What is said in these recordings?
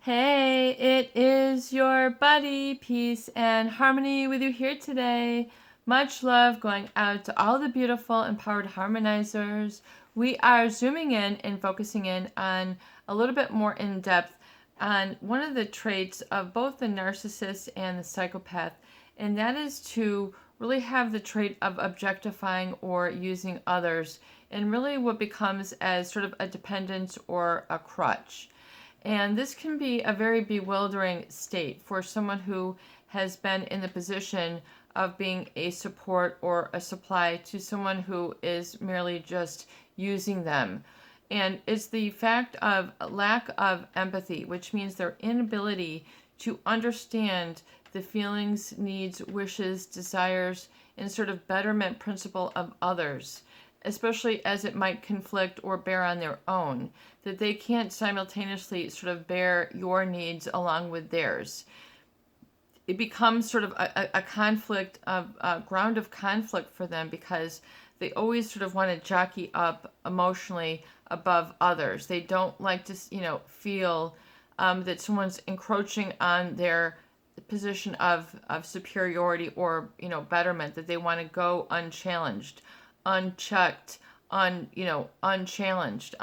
Hey, it is your buddy, Peace and Harmony with you here today. Much love going out to all the beautiful empowered harmonizers. We are zooming in and focusing in on a little bit more in depth on one of the traits of both the narcissist and the psychopath, and that is to really have the trait of objectifying or using others, and really what becomes as sort of a dependence or a crutch. And this can be a very bewildering state for someone who has been in the position of being a support or a supply to someone who is merely just using them. And it's the fact of lack of empathy, which means their inability to understand the feelings, needs, wishes, desires, and sort of betterment principle of others, especially as it might conflict or bear on their own, that they can't simultaneously sort of bear your needs along with theirs. It becomes sort of a conflict, of a ground of conflict for them, because they always sort of want to jockey up emotionally above others. They don't like to, feel that someone's encroaching on their position of superiority or, betterment, that they want to go unchallenged, unchecked, unchallenged,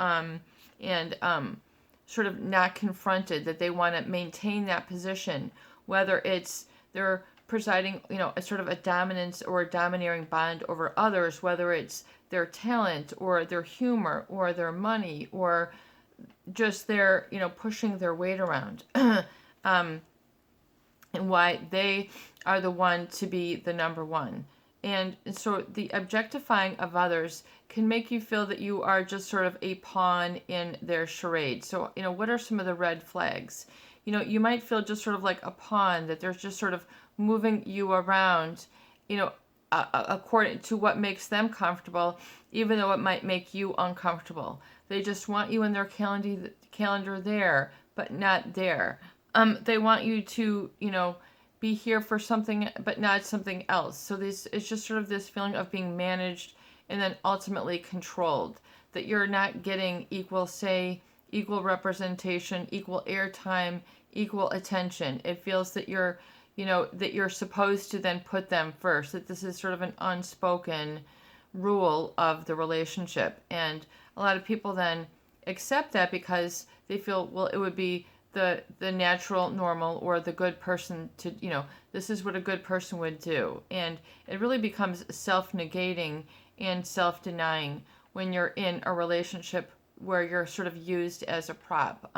and sort of not confronted, that they want to maintain that position, whether it's they're presiding, a sort of a dominance or a domineering bond over others, whether it's their talent or their humor or their money or just their, pushing their weight around. And why they are the one to be the number one. And so the objectifying of others can make you feel that you are just sort of a pawn in their charade. So, what are some of the red flags? You might feel just sort of like a pawn, that they're just sort of moving you around, according to what makes them comfortable, even though it might make you uncomfortable. They just want you in their calendar there, but not there. They want you to, be here for something, but not something else. So it's just sort of this feeling of being managed and then ultimately controlled, that you're not getting equal say, equal representation, equal airtime, equal attention. It feels that that you're supposed to then put them first, that this is sort of an unspoken rule of the relationship. And a lot of people then accept that because they feel, well, it would be the natural, normal, or the good person to, this is what a good person would do. And it really becomes self-negating and self-denying when you're in a relationship where you're sort of used as a prop.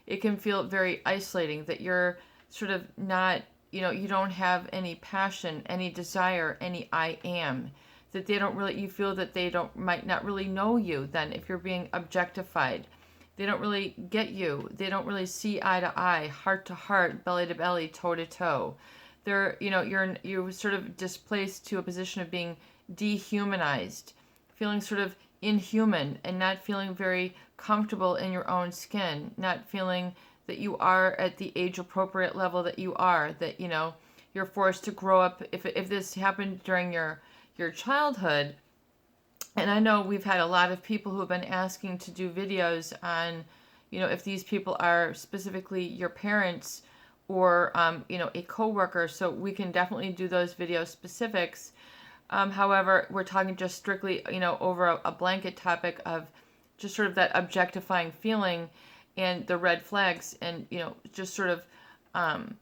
It can feel very isolating, that you're sort of not, you don't have any passion, any desire, any I am, that they don't really, you feel that they might not really know you then if you're being objectified. They don't really get you. They don't really see eye to eye, heart to heart, belly to belly, toe to toe. They're, you're sort of displaced to a position of being dehumanized, feeling sort of inhuman and not feeling very comfortable in your own skin, not feeling that you are at the age appropriate level that you are, that, you're forced to grow up. If this happened during your childhood, and I know we've had a lot of people who have been asking to do videos on, if these people are specifically your parents or, a coworker, so we can definitely do those video specifics. However, we're talking just strictly, over a blanket topic of just sort of that objectifying feeling and the red flags, and, just sort of, on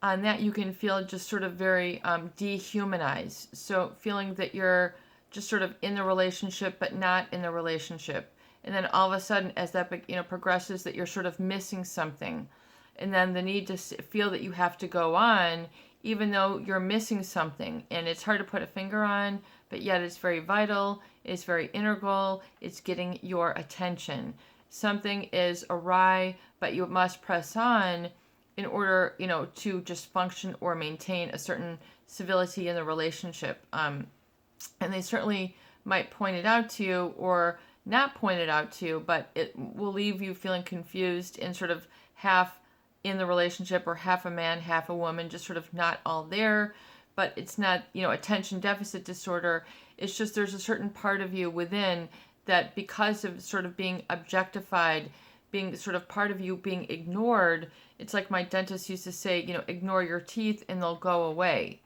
that you can feel just sort of very dehumanized. So feeling that you're just sort of in the relationship, but not in the relationship. And then all of a sudden, as that, progresses, that you're sort of missing something. And then the need to feel that you have to go on, even though you're missing something. And it's hard to put a finger on, but yet it's very vital, it's very integral, it's getting your attention. Something is awry, but you must press on in order, to just function or maintain a certain civility in the relationship. And they certainly might point it out to you or not point it out to you, but it will leave you feeling confused and sort of half in the relationship, or half a man, half a woman, just sort of not all there. But it's not, attention deficit disorder. It's just there's a certain part of you within that, because of sort of being objectified, being sort of part of you being ignored. It's like my dentist used to say, ignore your teeth and they'll go away.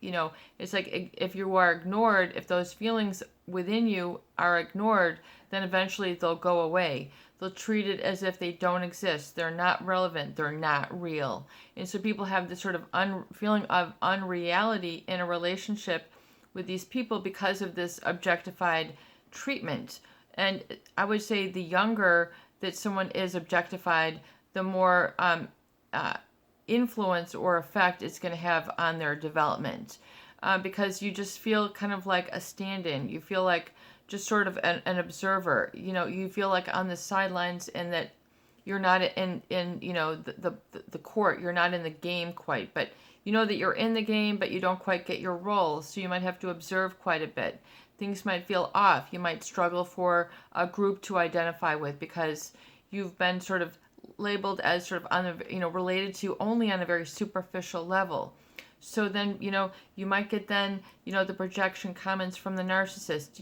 It's like if you are ignored, if those feelings within you are ignored, then eventually they'll go away. They'll treat it as if they don't exist. They're not relevant. They're not real. And so people have this sort of feeling of unreality in a relationship with these people because of this objectified treatment. And I would say the younger that someone is objectified, the more influence or effect it's going to have on their development. Because you just feel kind of like a stand-in. You feel like just sort of an observer. You feel like on the sidelines, and that you're not in the court. You're not in the game quite, but you know that you're in the game, but you don't quite get your role. So you might have to observe quite a bit. Things might feel off. You might struggle for a group to identify with because you've been sort of labeled as sort of on the, related to only on a very superficial level. So then, you might get then, the projection comments from the narcissist,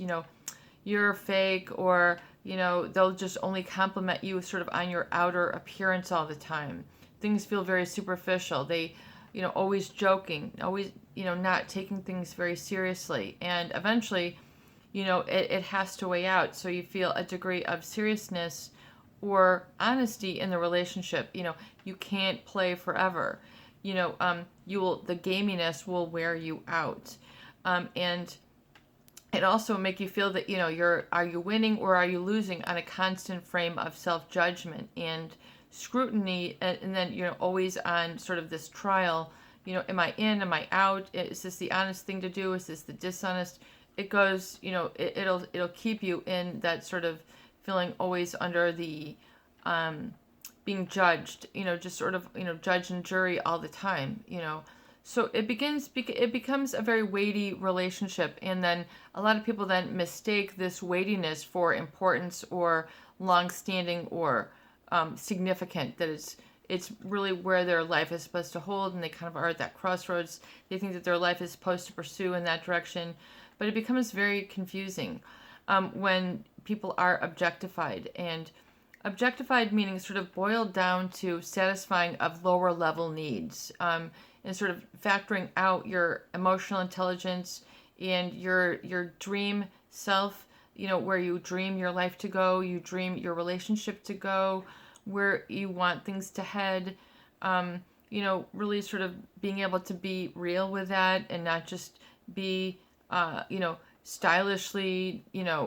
you're fake, or, they'll just only compliment you sort of on your outer appearance all the time. Things feel very superficial. They, always joking, always, not taking things very seriously. And eventually, it has to weigh out. So you feel a degree of seriousness or honesty in the relationship. You can't play forever. The gaminess will wear you out. And it also make you feel that, are you winning or are you losing on a constant frame of self-judgment and scrutiny. And then, always on sort of this trial, am I in, am I out? Is this the honest thing to do? Is this the dishonest? It goes, it'll keep you in that sort of feeling always under the, being judged, just sort of, judge and jury all the time, So it becomes a very weighty relationship. And then a lot of people then mistake this weightiness for importance or long-standing or significant, that it's really where their life is supposed to hold, and they kind of are at that crossroads. They think that their life is supposed to pursue in that direction, but it becomes very confusing when people are objectified. And objectified meaning sort of boiled down to satisfying of lower level needs, and sort of factoring out your emotional intelligence and your dream self, where you dream your life to go, you dream your relationship to go, where you want things to head, really sort of being able to be real with that and not just be, stylishly,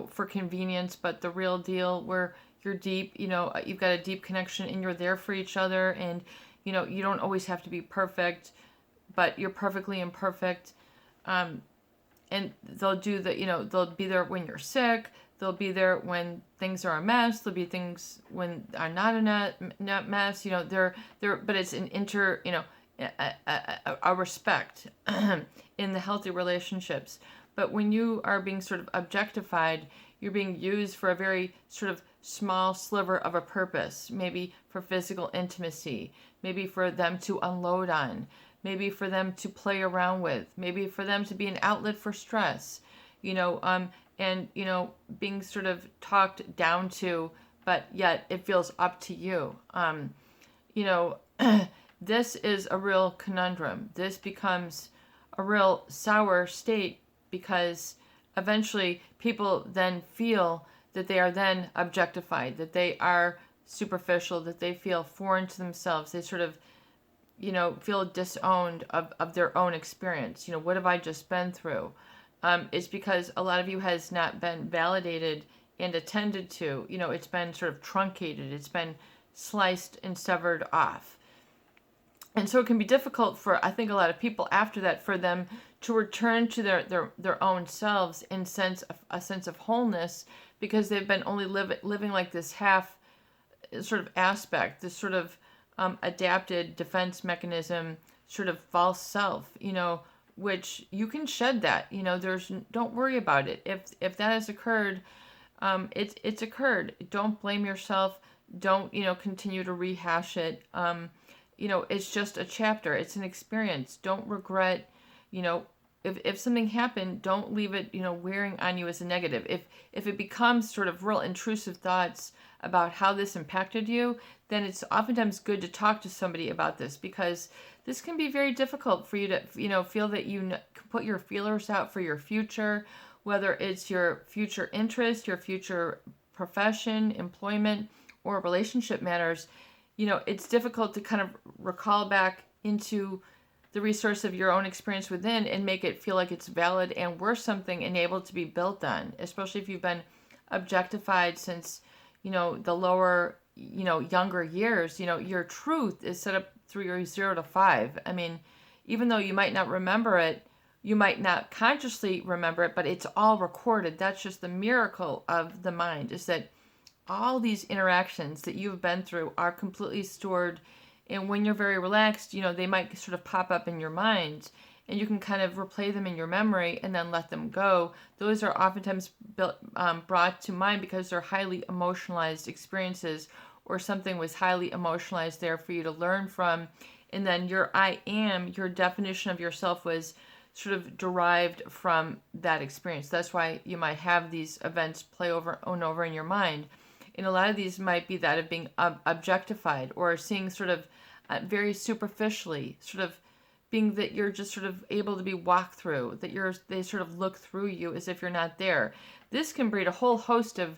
for convenience, but the real deal where you're deep, you've got a deep connection and you're there for each other, and, you don't always have to be perfect, but you're perfectly imperfect. And they'll do they'll be there when you're sick. They'll be there when things are a mess. There'll be things when are not a mess. But it's an a respect in the healthy relationships. But when you are being sort of objectified, you're being used for a very sort of small sliver of a purpose, maybe for physical intimacy, maybe for them to unload on, maybe for them to play around with, maybe for them to be an outlet for stress, and, being sort of talked down to, but yet it feels up to you. This is a real conundrum. This becomes a real sour state because eventually people then feel that they are then objectified, that they are superficial, that they feel foreign to themselves. They sort of, feel disowned of their own experience. What have I just been through? It's because a lot of you has not been validated and attended to. It's been sort of truncated. It's been sliced and severed off. And so it can be difficult for, I think, a lot of people after that, for them to return to their own selves in a sense of wholeness, because they've been only living like this half sort of aspect, this sort of adapted defense mechanism, sort of false self, which you can shed that, don't worry about it. If that has occurred, it's occurred. Don't blame yourself. Don't, continue to rehash it. It's just a chapter. It's an experience. Don't regret, if something happened, don't leave it, wearing on you as a negative. If it becomes sort of real intrusive thoughts about how this impacted you, then it's oftentimes good to talk to somebody about this, because this can be very difficult for you to, feel that you can put your feelers out for your future, whether it's your future interest, your future profession, employment, or relationship matters. It's difficult to kind of recall back into the resource of your own experience within and make it feel like it's valid and worth something and able to be built on, especially if you've been objectified since, the lower, younger years. Your truth is set up through your 0 to 5. I mean, even though you might not remember it, you might not consciously remember it, but it's all recorded. That's just the miracle of the mind, is that all these interactions that you've been through are completely stored. And when you're very relaxed, they might sort of pop up in your mind, and you can kind of replay them in your memory and then let them go. Those are oftentimes brought to mind because they're highly emotionalized experiences, or something was highly emotionalized there for you to learn from. And then your I am, your definition of yourself, was sort of derived from that experience. That's why you might have these events play over and over in your mind. And a lot of these might be that of being objectified, or seeing sort of very superficially, sort of being that you're just sort of able to be walked through, that they sort of look through you as if you're not there. This can breed a whole host of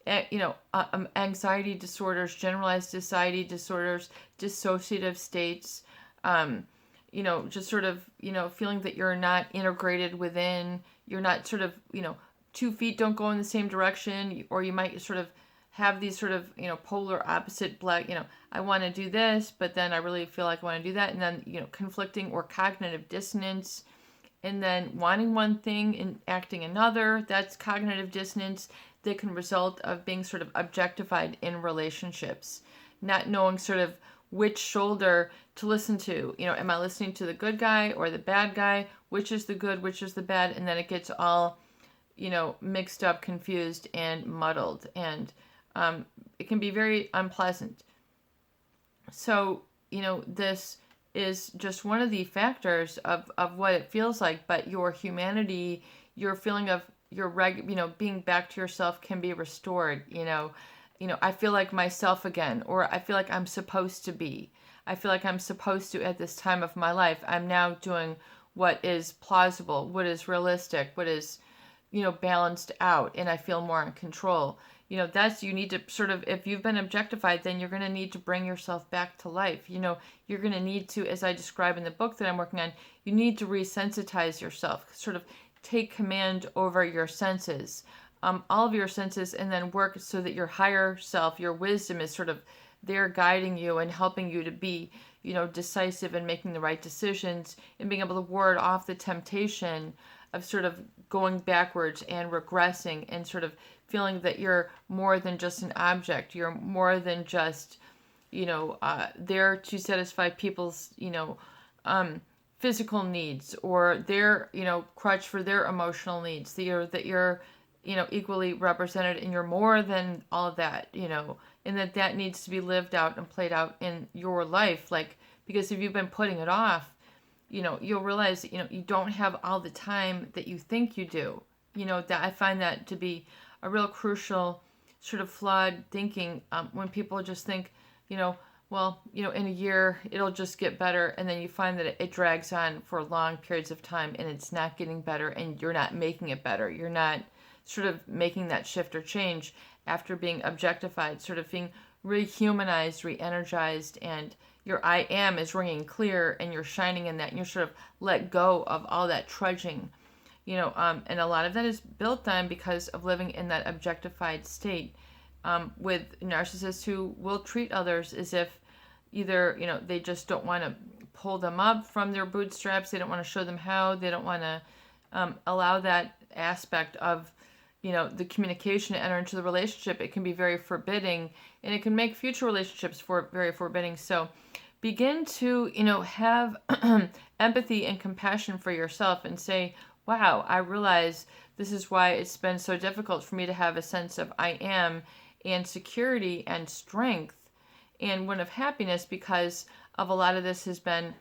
anxiety disorders, generalized anxiety disorders, dissociative states, just sort of, feeling that you're not integrated within, you're not sort of, 2 feet don't go in the same direction, or you might sort of have these sort of, polar opposite I want to do this, but then I really feel like I want to do that. And then, conflicting or cognitive dissonance, and then wanting one thing and acting another. That's cognitive dissonance that can result of being sort of objectified in relationships, not knowing sort of which shoulder to listen to. Am I listening to the good guy or the bad guy? Which is the good, which is the bad? And then it gets all, mixed up, confused, and muddled. And it can be very unpleasant. So, this is just one of the factors of what it feels like, but your humanity, your feeling of your being back to yourself can be restored. I feel like myself again, or I feel like I'm supposed to be. I feel like I'm supposed to at this time of my life. I'm now doing what is plausible, what is realistic, what is, balanced out, and I feel more in control. You need to sort of, if you've been objectified, then you're going to need to bring yourself back to life. You're going to need to, as I describe in the book that I'm working on, you need to resensitize yourself, sort of take command over your senses, all of your senses, and then work so that your higher self, your wisdom, is sort of there guiding you and helping you to be, decisive and making the right decisions, and being able to ward off the temptation of sort of going backwards and regressing, and sort of feeling that you're more than just an object. You're more than just, there to satisfy people's, physical needs, or their, crutch for their emotional needs. That you're, equally represented, and you're more than all of that, and that needs to be lived out and played out in your life. Because if you've been putting it off, you'll realize that, you don't have all the time that you think you do. That I find that to be a real crucial sort of flawed thinking, when people just think, in a year it'll just get better, and then you find that it drags on for long periods of time, and it's not getting better, and you're not making it better. You're not sort of making that shift or change after being objectified, sort of being rehumanized, re-energized, and your I am is ringing clear, and you're shining in that, and you're sort of let go of all that trudging. And a lot of that is built on because of living in that objectified state, with narcissists who will treat others as if either, they just don't want to pull them up from their bootstraps. They don't want to show them how. They don't want to allow that aspect of, the communication to enter into the relationship. It can be very forbidding, and it can make future relationships very forbidding. So begin to, have empathy and compassion for yourself, and say, wow, I realize this is why it's been so difficult for me to have a sense of I am, and security, and strength, and one of happiness, because of a lot of this has been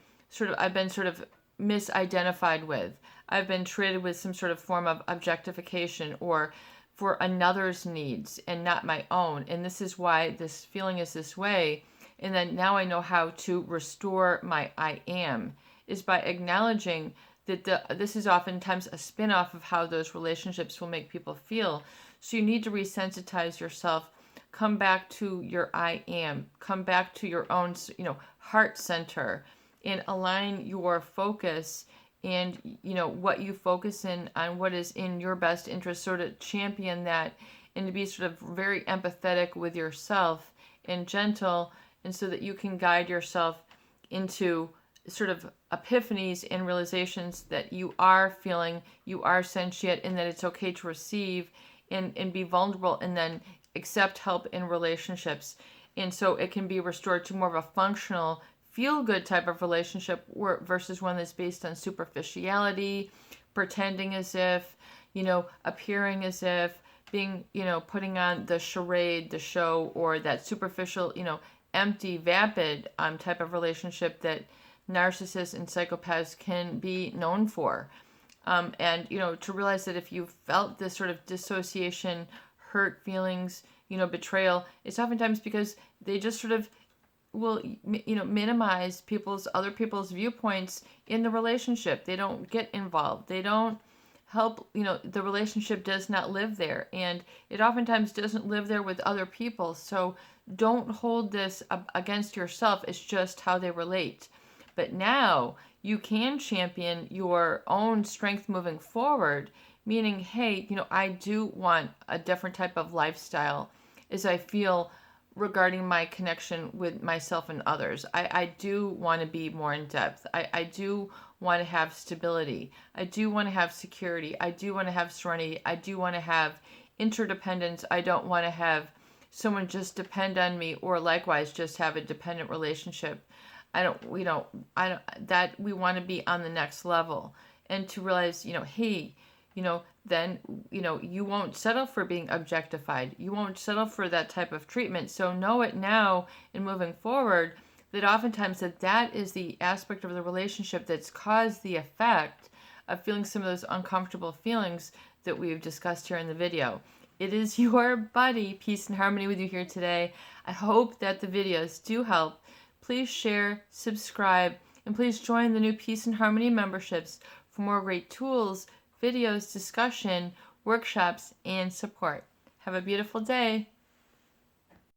I've been sort of misidentified with. I've been treated with some sort of form of objectification, or for another's needs and not my own. And this is why this feeling is this way. And then now I know how to restore my I am, is by acknowledging that this is oftentimes a spin-off of how those relationships will make people feel. So you need to resensitize yourself, come back to your I am, come back to your own, heart center, and align your focus and, what you focus in on what is in your best interest, sort of champion that, and to be sort of very empathetic with yourself and gentle, and so that you can guide yourself into sort of epiphanies and realizations that you are feeling, you are sentient, and that it's okay to receive and be vulnerable, and then accept help in relationships. And so it can be restored to more of a functional, feel-good type of relationship versus one that's based on superficiality, pretending as if, appearing as if, being, putting on the charade, the show, or that superficial, empty, vapid type of relationship that narcissists and psychopaths can be known for. And, to realize that if you felt this sort of dissociation, hurt feelings, betrayal, it's oftentimes because they just sort of will, minimize other people's viewpoints in the relationship. They don't get involved. They don't help, the relationship does not live there. And it oftentimes doesn't live there with other people. So don't hold this against yourself. It's just how they relate. But now you can champion your own strength moving forward, meaning, hey, I do want a different type of lifestyle as I feel regarding my connection with myself and others. I do want to be more in depth. I do want to have stability. I do want to have security. I do want to have serenity. I do want to have interdependence. I don't want to have someone just depend on me, or likewise just have a dependent relationship. We want to be on the next level, and to realize, hey, then, you won't settle for being objectified. You won't settle for that type of treatment. So know it now and moving forward, that oftentimes that is the aspect of the relationship that's caused the effect of feeling some of those uncomfortable feelings that we've discussed here in the video. It is your buddy, Peace and Harmony, with you here today. I hope that the videos do help. Please share, subscribe, and please join the new Peace and Harmony memberships for more great tools, videos, discussion, workshops, and support. Have a beautiful day.